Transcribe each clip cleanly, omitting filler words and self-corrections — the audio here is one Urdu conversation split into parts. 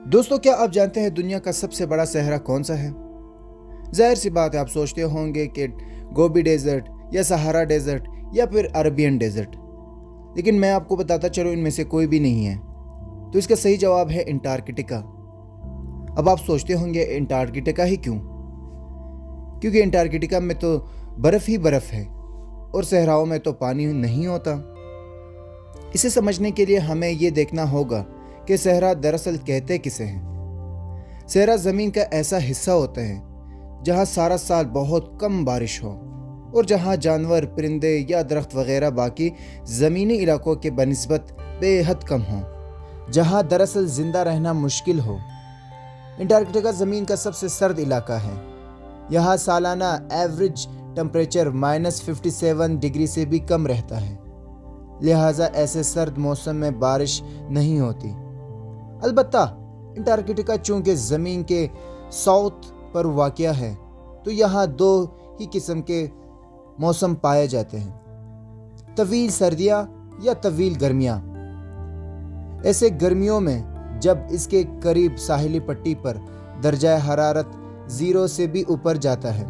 دوستو، کیا آپ جانتے ہیں دنیا کا سب سے بڑا صحرا کون سا ہے؟ ظاہر سی بات ہے، آپ سوچتے ہوں گے کہ گوبی ڈیزرٹ یا سہارا ڈیزرٹ یا پھر عربین ڈیزرٹ، لیکن میں آپ کو بتاتا چلوں ان میں سے کوئی بھی نہیں ہے۔ تو اس کا صحیح جواب ہے انٹارکٹیکا۔ اب آپ سوچتے ہوں گے انٹارکٹیکا ہی کیوں؟ کیونکہ انٹارکٹیکا میں تو برف ہی برف ہے اور صحراؤں میں تو پانی نہیں ہوتا۔ اسے سمجھنے کے لیے ہمیں یہ دیکھنا ہوگا کہ صحرا دراصل کہتے کسے ہیں۔ صحرا زمین کا ایسا حصہ ہوتا ہے جہاں سارا سال بہت کم بارش ہو اور جہاں جانور، پرندے یا درخت وغیرہ باقی زمینی علاقوں کے بنسبت بے حد کم ہوں، جہاں دراصل زندہ رہنا مشکل ہو۔ انٹارکٹیکا زمین کا سب سے سرد علاقہ ہے۔ یہاں سالانہ ایوریج ٹمپریچر -57 ڈگری سے بھی کم رہتا ہے، لہٰذا ایسے سرد موسم میں بارش نہیں ہوتی۔ البتہ انٹارکٹیکا چونکہ زمین کے ساؤتھ پر واقع ہے، تو یہاں دو ہی قسم کے موسم پائے جاتے ہیں: طویل سردیاں یا طویل گرمیاں۔ ایسے گرمیوں میں جب اس کے قریب ساحلی پٹی پر درجہ حرارت 0 سے بھی اوپر جاتا ہے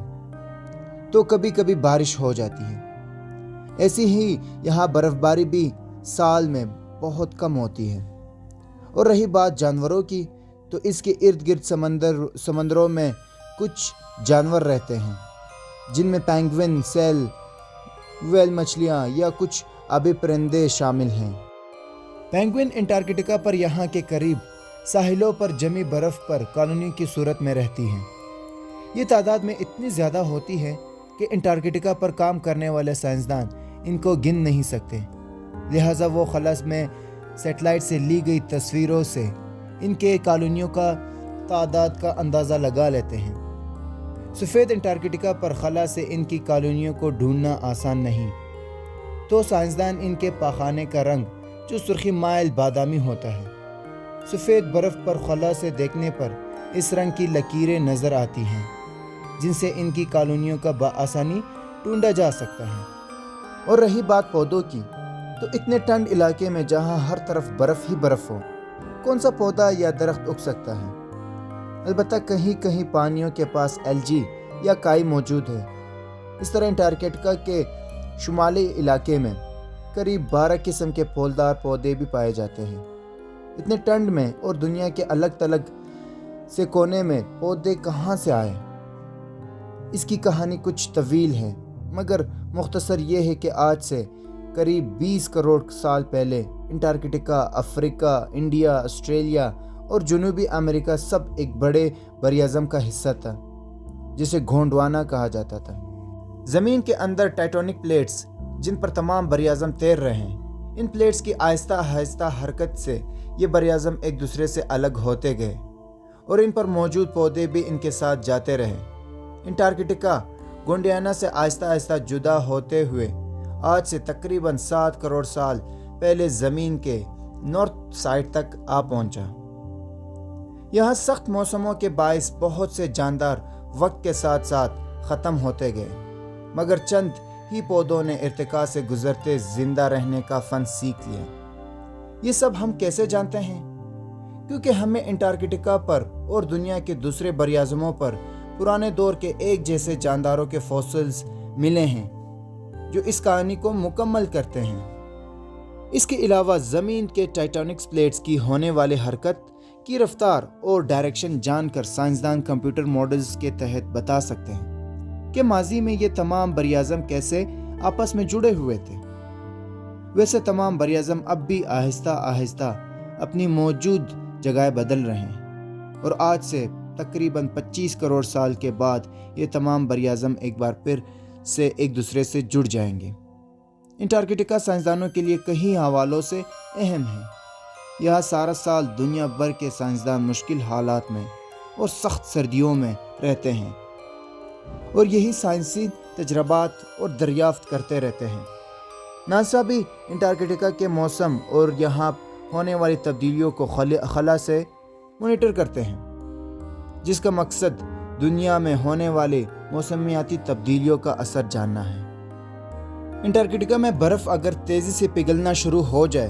تو کبھی کبھی بارش ہو جاتی ہے۔ ایسی ہی یہاں برف باری بھی سال میں بہت کم ہوتی ہے۔ اور رہی بات جانوروں کی، تو اس کے ارد گرد سمندروں میں کچھ جانور رہتے ہیں جن میں پینگوئن، سیل، ویل مچھلیاں یا کچھ آبی پرندے شامل ہیں۔ پینگوئن انٹارکٹیکا پر یہاں کے قریب ساحلوں پر جمی برف پر کالونی کی صورت میں رہتی ہیں۔ یہ تعداد میں اتنی زیادہ ہوتی ہے کہ انٹارکٹیکا پر کام کرنے والے سائنسدان ان کو گن نہیں سکتے، لہٰذا وہ خلا میں سیٹلائٹ سے لی گئی تصویروں سے ان کے کالونیوں کا تعداد کا اندازہ لگا لیتے ہیں۔ سفید انٹارکٹیکا پر خلا سے ان کی کالونیوں کو ڈھونڈنا آسان نہیں، تو سائنسدان ان کے پاخانے کا رنگ جو سرخی مائل بادامی ہوتا ہے، سفید برف پر خلا سے دیکھنے پر اس رنگ کی لکیریں نظر آتی ہیں جن سے ان کی کالونیوں کا بآسانی ڈھونڈا جا سکتا ہے۔ اور رہی بات پودوں کی، تو اتنے ٹھنڈ علاقے میں جہاں ہر طرف برف ہی برف ہو، کون سا پودا یا درخت اگ سکتا ہے؟ البتہ کہیں کہیں پانیوں کے پاس الجی یا کائی موجود ہے۔ اس طرح انٹارکٹیکا کے شمالی علاقے میں قریب 12 قسم کے پھولدار پودے بھی پائے جاتے ہیں۔ اتنے ٹھنڈ میں اور دنیا کے الگ تلگ سے کونے میں پودے کہاں سے آئے؟ اس کی کہانی کچھ طویل ہے، مگر مختصر یہ ہے کہ آج سے قریب 20 کروڑ سال پہلے انٹارکٹیکا، افریقہ، انڈیا، آسٹریلیا اور جنوبی امریکہ سب ایک بڑے براعظم کا حصہ تھا جسے گونڈوانا کہا جاتا تھا۔ زمین کے اندر ٹیکٹونک پلیٹس جن پر تمام براعظم تیر رہے ہیں، ان پلیٹس کی آہستہ آہستہ حرکت سے یہ براعظم ایک دوسرے سے الگ ہوتے گئے اور ان پر موجود پودے بھی ان کے ساتھ جاتے رہے۔ انٹارکٹیکا گونڈوانا سے آہستہ آہستہ جدا ہوتے ہوئے آج سے تقریباً 7 کروڑ سال پہلے زمین کے نارتھ سائڈ تک آ پہنچا۔ یہاں سخت موسموں کے باعث بہت سے جاندار وقت کے ساتھ ساتھ ختم ہوتے گئے، مگر چند ہی پودوں نے ارتقاء سے گزرتے زندہ رہنے کا فن سیکھ لیا۔ یہ سب ہم کیسے جانتے ہیں؟ کیونکہ ہمیں انٹارکٹیکا پر اور دنیا کے دوسرے براعظموں پر پرانے دور کے ایک جیسے جانداروں کے فوسلز ملے ہیں جو اس کہانی کو مکمل کرتے ہیں۔ اس کے علاوہ زمین کے ٹیکٹونک پلیٹس کی ہونے والی حرکت کی رفتار اور ڈائریکشن جان کر سائنسدان کمپیوٹر ماڈلز کے تحت بتا سکتے ہیں کہ ماضی میں یہ تمام براعظم کیسے آپس میں جڑے ہوئے تھے۔ ویسے تمام براعظم اب بھی آہستہ آہستہ اپنی موجود جگہ بدل رہے ہیں اور آج سے تقریباً 25 کروڑ سال کے بعد یہ تمام براعظم ایک بار پھر سے ایک دوسرے سے جڑ جائیں گے۔ انٹارکٹیکا سائنسدانوں کے لیے کئی حوالوں سے اہم ہے۔ یہاں سارا سال دنیا بھر کے سائنسدان مشکل حالات میں اور سخت سردیوں میں رہتے ہیں اور یہی سائنسی تجربات اور دریافت کرتے رہتے ہیں۔ ناسا بھی انٹارکٹیکا کے موسم اور یہاں ہونے والی تبدیلیوں کو خلا سے مانیٹر کرتے ہیں، جس کا مقصد دنیا میں ہونے والی موسمیاتی تبدیلیوں کا اثر جاننا ہے۔ انٹارکٹیکا میں برف اگر تیزی سے پگھلنا شروع ہو جائے